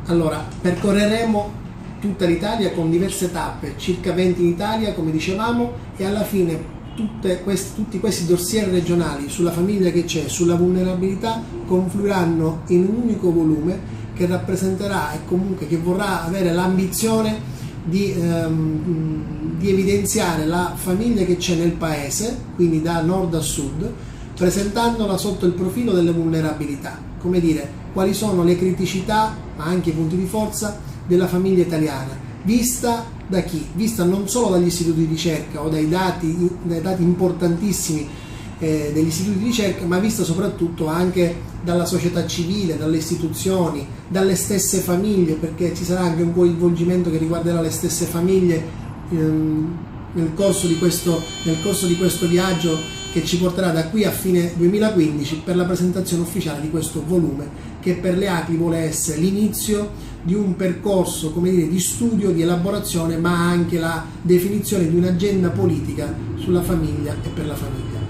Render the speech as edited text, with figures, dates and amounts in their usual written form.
Allora, percorreremo tutta l'Italia con diverse tappe, circa 20 in Italia, come dicevamo, e alla fine tutti questi dossier regionali sulla famiglia che c'è, sulla vulnerabilità, confluiranno in un unico volume che rappresenterà e comunque che vorrà avere l'ambizione di evidenziare la famiglia che c'è nel paese, quindi da nord a sud, presentandola sotto il profilo delle vulnerabilità, come dire, quali sono le criticità, ma anche i punti di forza della famiglia italiana, vista da chi? Vista non solo dagli istituti di ricerca o dai dati importantissimi degli istituti di ricerca, ma vista soprattutto anche dalla società civile, dalle istituzioni, dalle stesse famiglie, perché ci sarà anche un coinvolgimento che riguarderà le stesse famiglie nel corso di questo viaggio che ci porterà da qui a fine 2015 per la presentazione ufficiale di questo volume, che per le api vuole essere l'inizio di un percorso, come dire, di studio, di elaborazione, ma anche la definizione di un'agenda politica sulla famiglia e per la famiglia.